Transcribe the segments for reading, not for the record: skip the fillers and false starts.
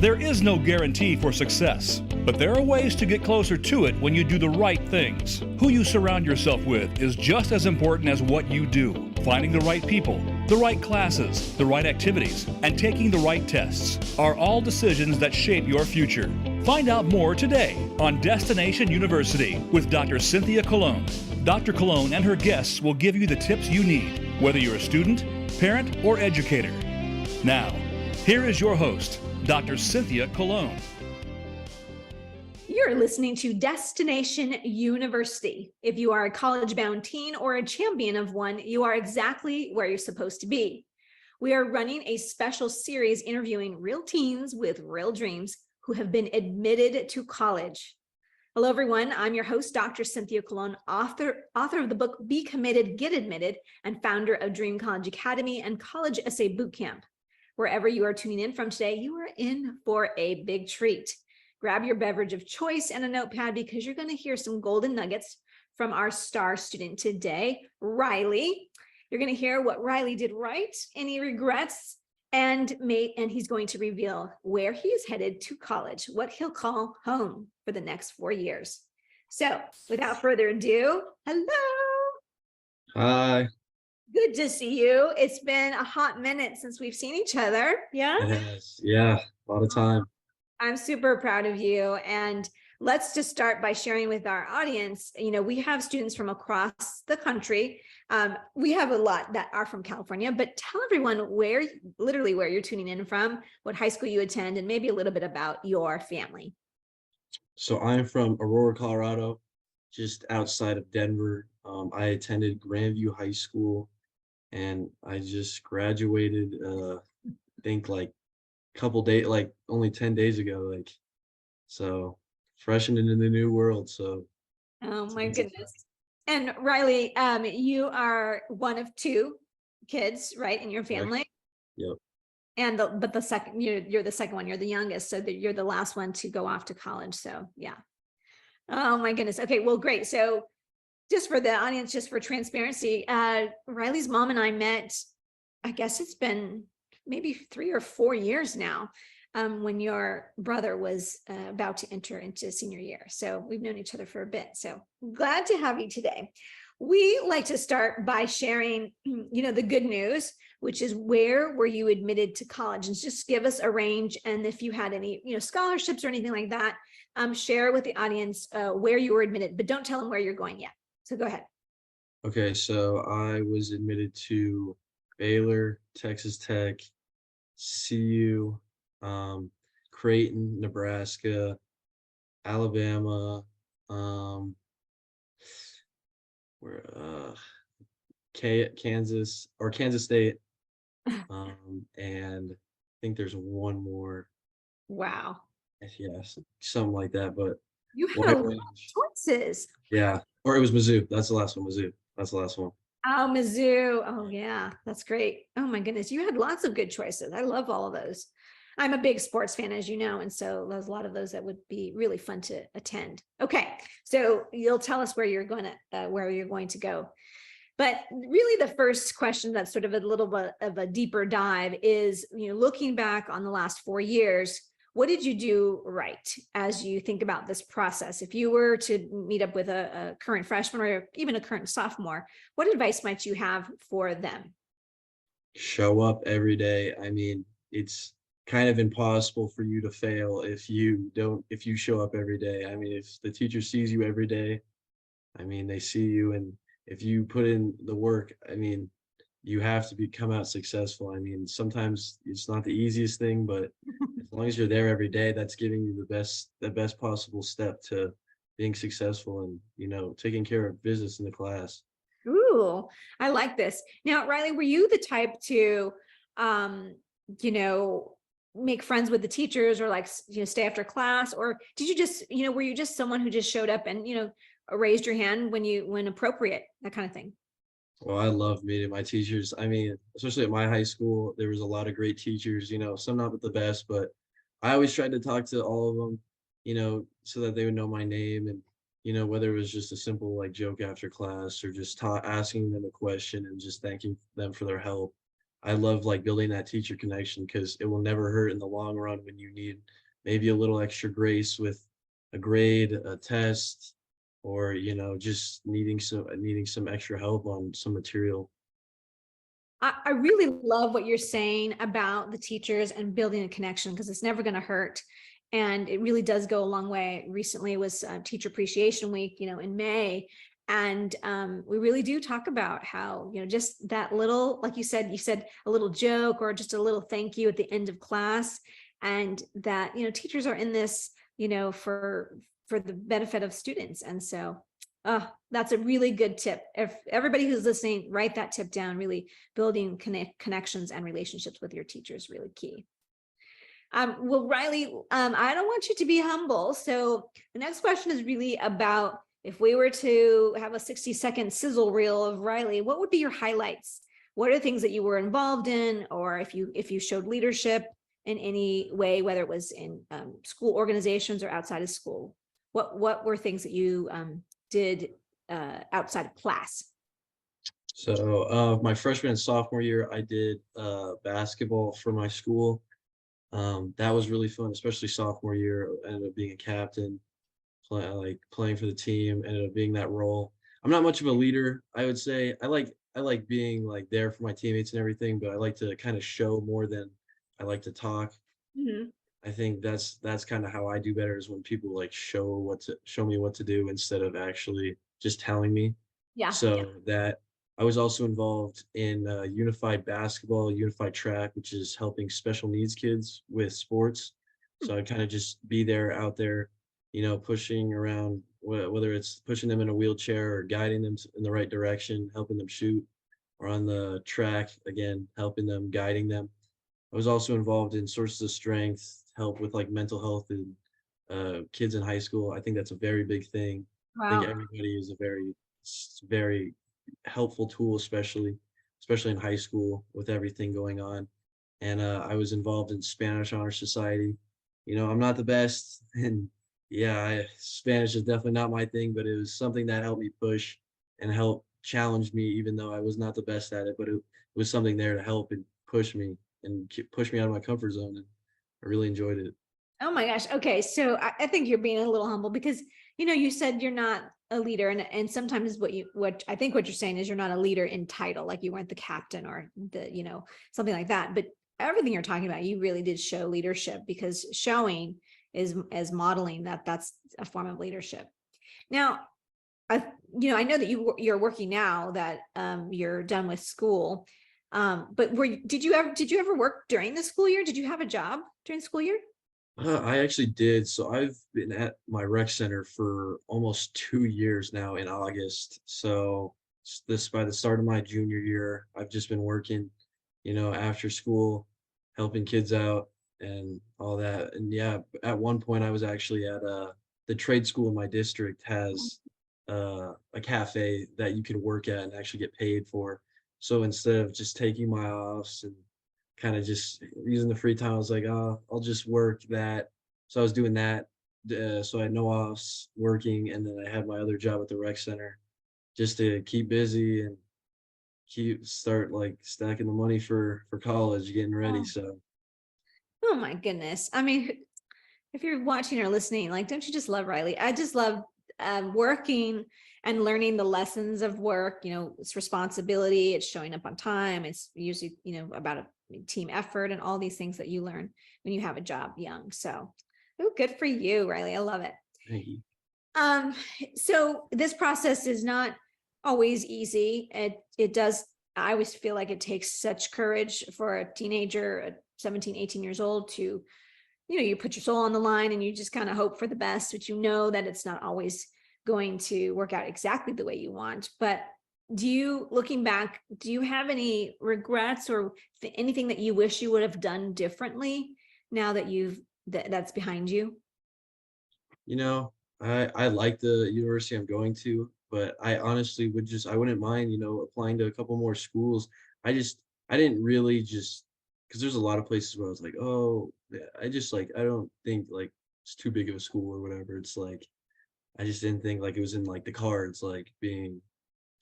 There is no guarantee for success, but there are ways to get closer to it when you do the right things. Who you surround yourself with is just as important as what you do. Finding the right people, the right classes, the right activities, and taking the right tests are all decisions that shape your future. Find out more today on Destination University with Dr. Cynthia Colon. Dr. Colon and her guests will give you the tips you need, whether you're a student, parent, or educator. Now, here is your host, Dr. Cynthia Colon. You're listening to Destination University. If you are a college-bound teen or a champion of one, you are exactly where you're supposed to be. We are running a special series interviewing real teens with real dreams who have been admitted to college. Hello, everyone. I'm your host, Dr. Cynthia Colon, author of the book Be Committed, Get Admitted, and founder of Dream College Academy and College Essay Bootcamp. Wherever you are tuning in from today, you are in for a big treat. Grab your beverage of choice and a notepad because you're going to hear some golden nuggets from our star student today, Riley. You're going to hear what Riley did right, any regrets, and he's going to reveal where he is headed to college, what he'll call home for the next 4 years. So without further ado, hello. Hi. Good to see you. It's been a hot minute since we've seen each other. Yeah. Yes. Yeah. A lot of time. I'm super proud of you. And let's just start by sharing with our audience. You know, we have students from across the country. We have a lot that are from California, but tell everyone literally where you're tuning in from, what high school you attend, and maybe a little bit about your family. So I'm from Aurora, Colorado, just outside of Denver. I attended Grandview High School, and I just graduated, I think like couple days, like only 10 days ago, so freshened into the new world. So oh my goodness. And Riley, you are one of two kids, right, in your family? Yep. And but the second, you're the second one, you're the youngest, so that you're the last one to go off to college. So yeah. Oh my goodness. Okay, well, great. So just for the audience, just for transparency, Riley's mom and I met, I guess it's been maybe 3 or 4 years now, when your brother was about to enter into senior year. So we've known each other for a bit. So glad to have you today. We like to start by sharing, the good news, which is where were you admitted to college? And just give us a range. And if you had any, scholarships or anything like that, share with the audience where you were admitted, but don't tell them where you're going yet. So go ahead. Okay, so I was admitted to Baylor, Texas Tech, CU, Creighton, Nebraska, Alabama, Kansas State, and I think there's one more. Wow. Yes, something like that. But you had a lot of choices. Yeah, or it was Mizzou. That's the last one. Mizzou. That's the last one. Oh, Mizzou. Oh, yeah, that's great. Oh my goodness, you had lots of good choices. I love all of those. I'm a big sports fan, as you know, and so there's a lot of those that would be really fun to attend. Okay, so you'll tell us where you're going to go. But really, the first question that's sort of a little bit of a deeper dive is, looking back on the last 4 years. What did you do right as you think about this process? If you were to meet up with a current freshman or even a current sophomore, what advice might you have for them? Show up every day. I mean, it's kind of impossible for you to fail if you show up every day. I mean, if the teacher sees you every day, I mean, they see you, and if you put in the work, I mean, you have to come out successful. I mean, sometimes it's not the easiest thing, but as long as you're there every day, that's giving you the best possible step to being successful and, taking care of business in the class. Ooh, I like this. Now, Riley, were you the type to, make friends with the teachers or stay after class, or did you just, were you just someone who just showed up and, raised your hand when appropriate, that kind of thing? Well, I love meeting my teachers. I mean, especially at my high school, there was a lot of great teachers, some not the best, but I always tried to talk to all of them, so that they would know my name, and, whether it was just a simple joke after class or just asking them a question and just thanking them for their help. I love like building that teacher connection because it will never hurt in the long run when you need maybe a little extra grace with a grade, a test, or just needing some extra help on some material. I really love what you're saying about the teachers and building a connection, because it's never going to hurt. And it really does go a long way. Recently was Teacher Appreciation Week, in May. And we really do talk about how, just that little, like you said a little joke or just a little thank you at the end of class. And that, teachers are in this, for the benefit of students. And so that's a really good tip. If everybody who's listening, write that tip down. Really building connections and relationships with your teachers, really key. Well, Riley, I don't want you to be humble. So the next question is really about, if we were to have a 60-second sizzle reel of Riley, what would be your highlights? What are the things that you were involved in, or if you showed leadership in any way, whether it was in school organizations or outside of school? What were things that you did outside of class? So my freshman and sophomore year, I did basketball for my school. That was really fun, especially sophomore year. I ended up being a captain, playing for the team, ended up being that role. I'm not much of a leader, I would say. I like being like there for my teammates and everything, but I like to kind of show more than I like to talk. Mm-hmm. I think that's kind of how I do better, is when people like show me what to do instead of actually just telling me. Yeah. So that I was also involved in unified basketball, unified track, which is helping special needs kids with sports. So I kind of just be there, out there, pushing around, whether it's pushing them in a wheelchair or guiding them in the right direction, helping them shoot, or on the track, again, helping them, guiding them. I was also involved in sources of strength, help with like mental health and kids in high school. I think that's a very big thing. I think Wow. everybody is a very helpful tool, especially in high school with everything going on. And I was involved in Spanish Honor Society. I'm not the best, and yeah, Spanish is definitely not my thing, but it was something that helped me push and help challenge me, even though I was not the best at it. But it was something there to help and push me push me out of my comfort zone, and I really enjoyed it. Oh my gosh. Okay. So I think you're being a little humble, because, you said you're not a leader, and sometimes what I think what you're saying is you're not a leader in title, like you weren't the captain or something like that. But everything you're talking about, you really did show leadership, because showing is as modeling that's a form of leadership. Now, I know that you're working now, that you're done with school. But did you ever work during the school year? Did you have a job during the school year? I actually did. So I've been at my rec center for almost 2 years now in August. So this by the start of my junior year, I've just been working, after school, helping kids out and all that. And yeah, at one point I was actually at the trade school in my district has a cafe that you can work at and actually get paid for. So instead of just taking my offs and kind of just using the free time, I was like, oh, I'll just work that. So I was doing that. So I had no offs working, and then I had my other job at the rec center just to keep busy and start like stacking the money for college, getting ready. Oh, So oh my goodness. I mean, if you're watching or listening, like, don't you just love Riley? I just love working and learning the lessons of work. It's responsibility, it's showing up on time, it's usually about a team effort and all these things that you learn when you have a job young. So good for you, Riley. I love it. thank you. So this process is not always easy. It does, I always feel like it takes such courage for a teenager at 17, 18 years old to, you put your soul on the line and you just kind of hope for the best, but that it's not always going to work out exactly the way you want. But looking back, do you have any regrets or anything that you wish you would have done differently now that that's behind you? I like the university I'm going to, but I honestly I wouldn't mind, applying to a couple more schools. I didn't really just, because there's a lot of places where I was like, oh, yeah, I don't think like it's too big of a school or whatever. It's like, I just didn't think like it was in like the cards, like being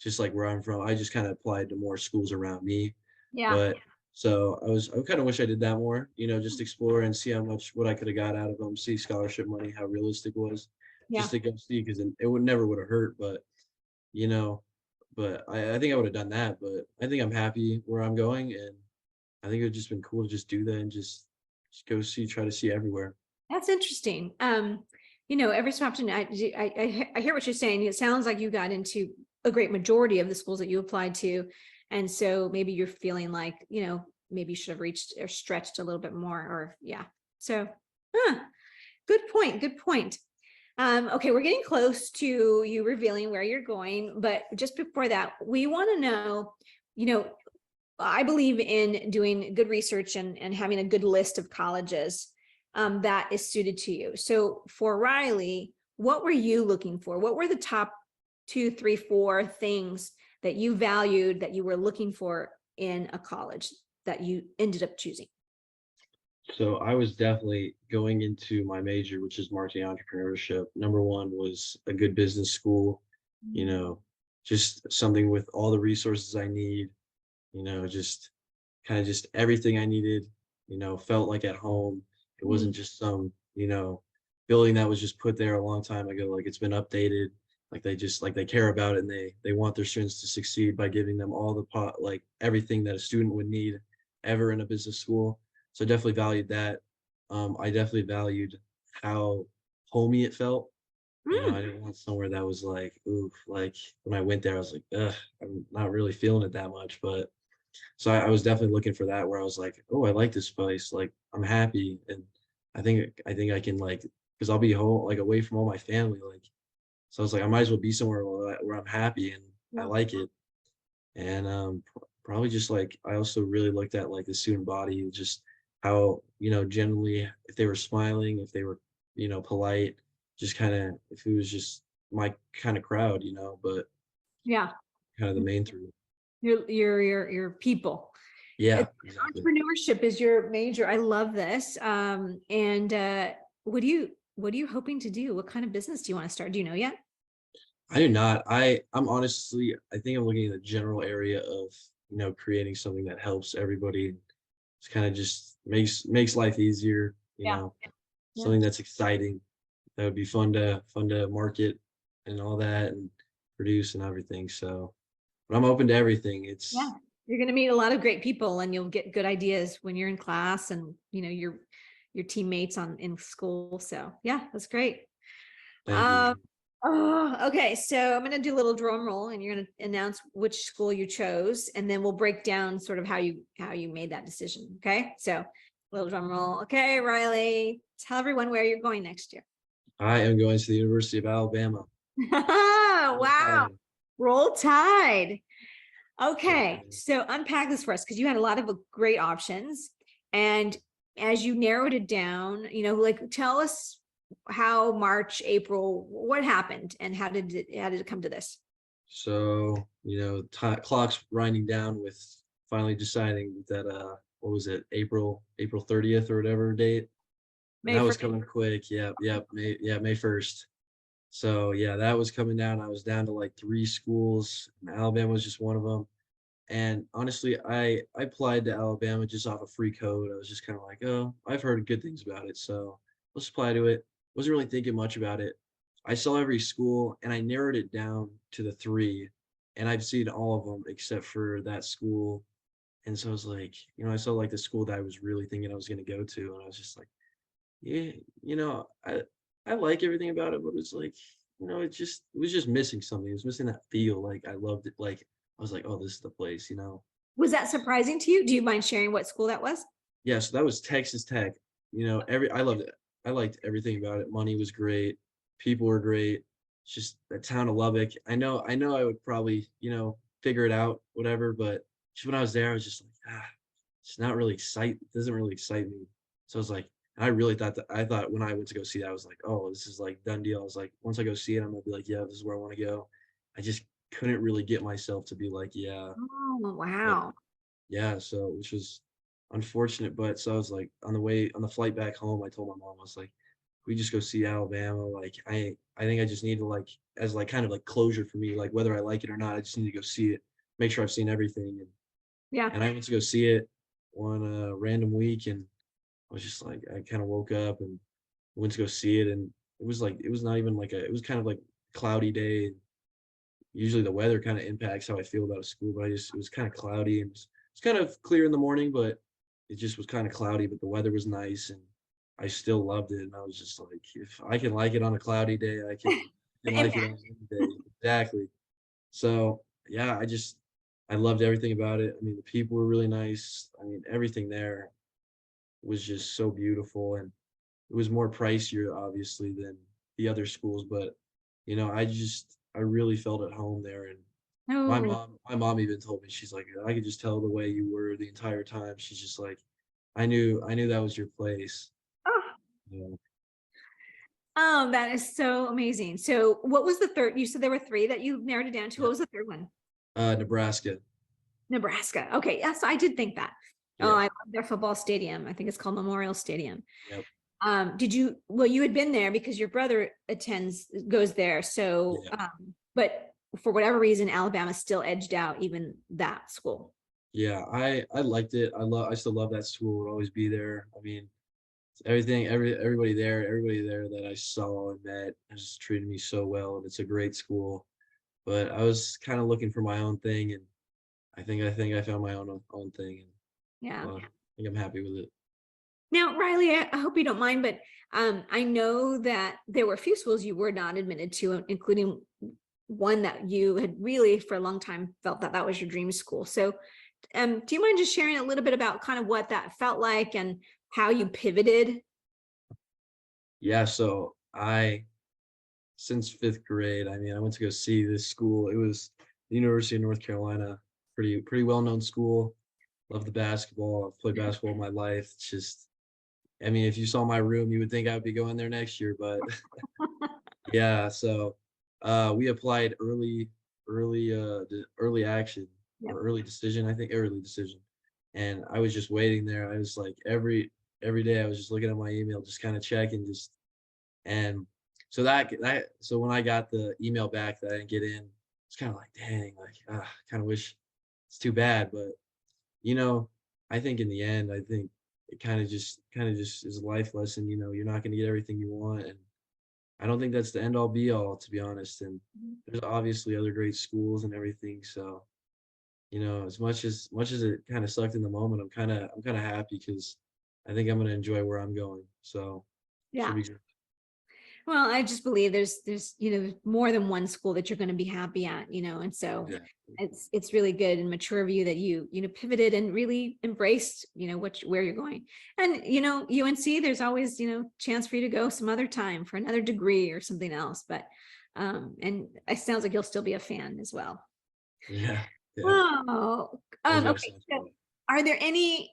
just like where I'm from. I just kind of applied to more schools around me. Yeah. But So I kind of wish I did that more, just explore and see what I could have got out of them, see scholarship money, how realistic it was, Yeah. just to go see, because it would never would have hurt, you know, but I think I would have done that, but I think I'm happy where I'm going, and I think it would just been cool to just do that and just go see, try to see everywhere. That's interesting. Every so often I hear what you're saying. It sounds like you got into a great majority of the schools that you applied to. And so maybe you're feeling like, maybe you should have reached or stretched a little bit more, or yeah. So, good point. Good point. Okay, we're getting close to you revealing where you're going, but just before that, we want to know, I believe in doing good research and having a good list of colleges that is suited to you. So for Riley, what were you looking for? What were the top 2, 3, 4 things that you valued that you were looking for in a college that you ended up choosing? So I was definitely going into my major, which is marketing entrepreneurship. Number one was a good business school, you know, just something with all the resources I need, just kind of just everything I needed, felt like at home. It wasn't just some, building that was just put there a long time ago. Like it's been updated. Like they care about it, and they want their students to succeed by giving them all like everything that a student would need ever in a business school. So I definitely valued that. I definitely valued how homey it felt. I didn't want somewhere that was like, oof, like when I went there, I was like, ugh, I'm not really feeling it that much. But so I was definitely looking for that, where I was like, oh, I like this place. Like I'm happy. And I think I can, like, because I'll be home, like away from all my family. Like, so I was like, I might as well be somewhere where I'm happy and I like it. And probably just like, I also really looked at like the student body, just how, generally, if they were smiling, if they were, polite, just kind of, if it was just my kind of crowd, but Yeah. kind of the main three. Your people. Yeah, exactly. Entrepreneurship is your major. I love this. And what are you hoping to do? What kind of business do you want to start? Do you know yet? I do not. I'm honestly, I think I'm looking at the general area of, creating something that helps everybody. It's kind of just makes life easier, Yeah. Yeah. something that's exciting. That would be fun to market and all that and produce and everything. So, but I'm open to everything. Yeah. It's You're going to meet a lot of great people, and you'll get good ideas when you're in class and, your teammates in school. So yeah, that's great. Thank Um, you. okay. So I'm going to do a little drum roll, and you're going to announce which school you chose, and then we'll break down sort of how you made that decision. Okay. So little drum roll. Okay, Riley, tell everyone where you're going next year. I am going to the University of Alabama. Wow. Okay. Roll Tide. Yes, Okay, ma'am. so unpack this for us, because you had a lot of great options. And as you narrowed it down, like tell us how March, April, what happened and how did it come to this? So, clock's winding down with finally deciding that what was it, April 30th or whatever date. And May that was 1st. coming quick. May 1st. So yeah, that was coming down. I was down to like 3 schools. And Alabama was just one of them. And honestly, I applied to Alabama just off a free code. I was just kind of like, oh, I've heard good things about it, so let's apply to it. Wasn't really thinking much about it. I saw every school and I narrowed it down to the 3, and I've seen all of them except for that school. And so I was like, I saw like the school that I was really thinking I was going to go to, and I was just like, yeah, I like everything about it, but it's like, it was just missing something. It was missing that feel. Like I loved it. Like I was like, oh, this is the place. Was that surprising to you? Do you mind sharing what school that was? Yeah, so that was Texas Tech. I loved it. I liked everything about it. Money was great, people were great. It's just the town of Lubbock. I know I would probably, figure it out, whatever, but just when I was there, I was just like, it's not really it doesn't really excite me. So I was like, and I thought when I went to go see that, I was like, oh, this is like done deal. I was like, once I go see it, I'm gonna be like, yeah, this is where I want to go. I just couldn't really get myself to be like, yeah. Oh, But wow. yeah, so which was unfortunate, but so I was like on the flight back home, I told my mom, I was like, we just go see Alabama. Like I think I just need to, like, as like kind of like closure for me, like whether I like it or not, I just need to go see it, make sure I've seen everything. Yeah. And I went to go see it. random week, and I was just like, I kind of woke up and went to go see it, and it was not even like it was kind of like cloudy day. Usually the weather kind of impacts how I feel about a school, but it was kind of cloudy, and it's kind of clear in the morning, but it just was kind of cloudy, but the weather was nice, and I still loved it. And I was just like, if I can like it on a cloudy day, can The like it impact. on any day. Exactly. So yeah, I loved everything about it. I mean, the people were really nice. I mean, everything there was just so beautiful, and it was more pricier obviously than the other schools, but I really felt at home there. And Oh, my mom even told me, she's like, I could just tell the way you were the entire time. She's just like, I knew that was your place. oh, You know? oh, that is so amazing. So what was the third? You said there were three that you narrowed it down to. What Yeah. was the third one? Nebraska. Nebraska. Okay. Yes, I did think that. Oh, Yeah. I love their football stadium. I think it's called Memorial Stadium. Yep. Well, you had been there because your brother goes there. So, Yeah. but for whatever reason, Alabama still edged out even that school. Yeah. I liked it. I still love that school. Would always be there. I mean, everybody there that I saw and met has treated me so well, and it's a great school. But I was kind of looking for my own thing, and I think I found my own thing, and Yeah. I think I'm happy with it. Now, Riley, I hope you don't mind, but I know that there were a few schools you were not admitted to, including one that you had really for a long time felt that was your dream school. So do you mind just sharing a little bit about kind of what that felt like and how you pivoted? Yeah, so I since fifth grade, I mean, I went to go see this school. It was the University of North Carolina, pretty well known school. Love the basketball. I've played basketball my life. It's just, I mean, if you saw my room, you would think I would be going there next year. But yeah, so we applied early action Yep. or early decision. I think early decision, and I was just waiting there. I was like every day I was just looking at my email, just kind of checking, just and so so when I got the email back that I didn't get in, it's kind of like, dang, like kind of wish it's too bad, but you know, I think in the end, I think it kind of just is a life lesson. You're not going to get everything you want, and I don't think that's the end all be all, to be honest. And there's obviously other great schools and everything. So, as much as it kind of sucked in the moment, I'm kind of happy because I think I'm going to enjoy where I'm going. So should Yeah. be good. Well, I just believe there's more than one school that you're going to be happy at, and so Yeah. it's really good and mature of you that you pivoted and really embraced, where you're going. And, UNC, there's always, chance for you to go some other time for another degree or something else. But, and it sounds like you'll still be a fan as well. Yeah. Yeah. Oh, Always got a okay. soft So spot. are there any,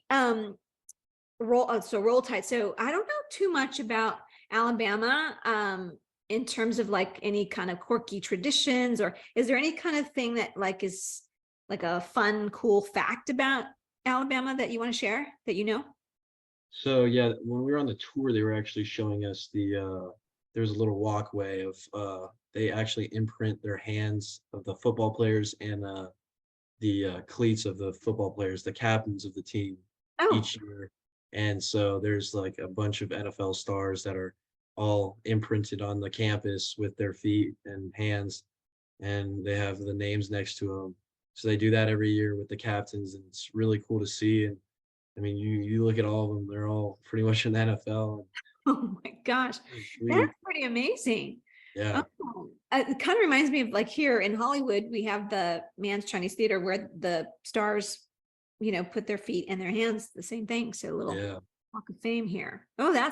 roll tide. So I don't know too much about Alabama, in terms of like any kind of quirky traditions, or is there any kind of thing that like is like a fun, cool fact about Alabama that you want to share that you know? So yeah, when we were on the tour, they were actually showing us there's a little walkway of they actually imprint their hands of the football players and the cleats of the football players, the captains of the team Oh, each year. And so there's like a bunch of NFL stars that are all imprinted on the campus with their feet and hands, and they have the names next to them. So they do that every year with the captains, and it's really cool to see. And I mean, you look at all of them; they're all pretty much in the NFL. oh my gosh, Really that's sweet. pretty amazing. Yeah. Oh, it kind of reminds me of like here in Hollywood, we have the Man's Chinese Theater where the stars, put their feet in their hands, the same thing. So a little Yeah. Walk of Fame here. Oh, Yeah.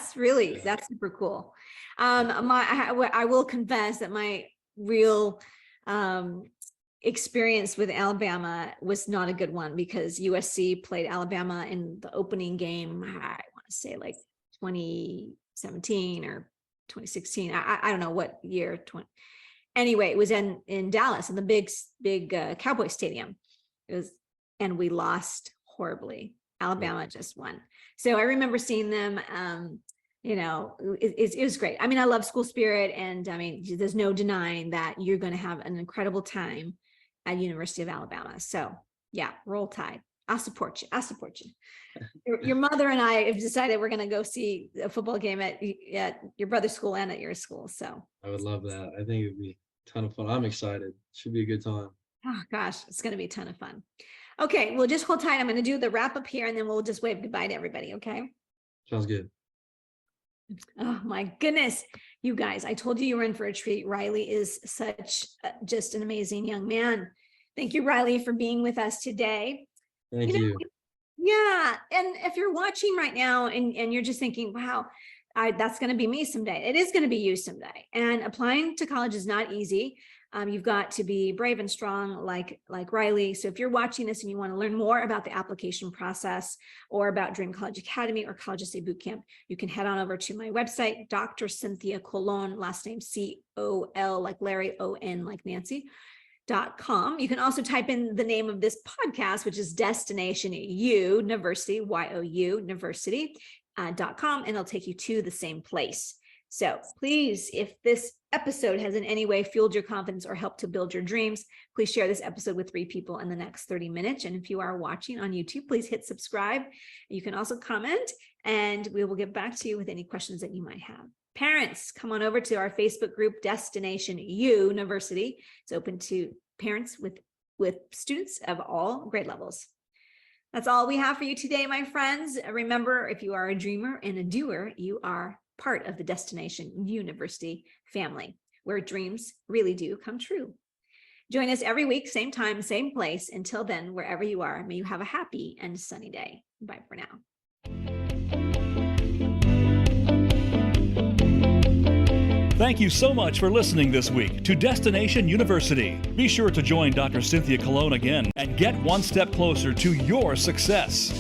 that's super cool. Yeah. I will confess that my real experience with Alabama was not a good one because USC played Alabama in the opening game. I want to say like 2017 or 2016. I don't know what year. Anyway, it was in Dallas in the big Cowboy Stadium. It was, and we lost horribly. Alabama just won. So I remember seeing them. It was great. I mean, I love school spirit, and I mean, there's no denying that you're going to have an incredible time at University of Alabama. So yeah, roll tide. I'll support you. I'll support you. Your mother and I have decided we're going to go see a football game at your brother's school and at your school. So I would love that. I think it'd be a ton of fun. I'm excited. Should be a good time. oh gosh, it's going to be a ton of fun. Okay, well, just hold tight. I'm going to do the wrap up here and then we'll just wave goodbye to everybody. Okay. Sounds good. Oh my goodness, you guys, I told you were in for a treat. Riley is such just an amazing young man. Thank you, Riley, for being with us today. Thank you. Yeah. And if you're watching right now and you're just thinking, wow, that's going to be me someday. It is going to be you someday. And applying to college is not easy. You've got to be brave and strong like Riley. So if you're watching this and you want to learn more about the application process or about Dream College Academy or College Essay Bootcamp, you can head on over to my website, Dr. Cynthia Colon, last name C-O-L like Larry, O-N like Nancy. .com. You can also type in the name of this podcast, which is Destination U University, Y-O-U University.com, and it'll take you to the same place. So please, if this episode has in any way fueled your confidence or helped to build your dreams, please share this episode with 3 people in the next 30 minutes. And if you are watching on YouTube, please hit subscribe. You can also comment, and we will get back to you with any questions that you might have. Parents, come on over to our Facebook group, Destination U University. It's open to parents with students of all grade levels. That's all we have for you today, my friends. Remember, if you are a dreamer and a doer, you are part of the Destination University family, where dreams really do come true. Join us every week, same time, same place. Until then, wherever you are, may you have a happy and sunny day. Bye for now. Thank you so much for listening this week to Destination University. Be sure to join Dr. Cynthia Colon again and get one step closer to your success.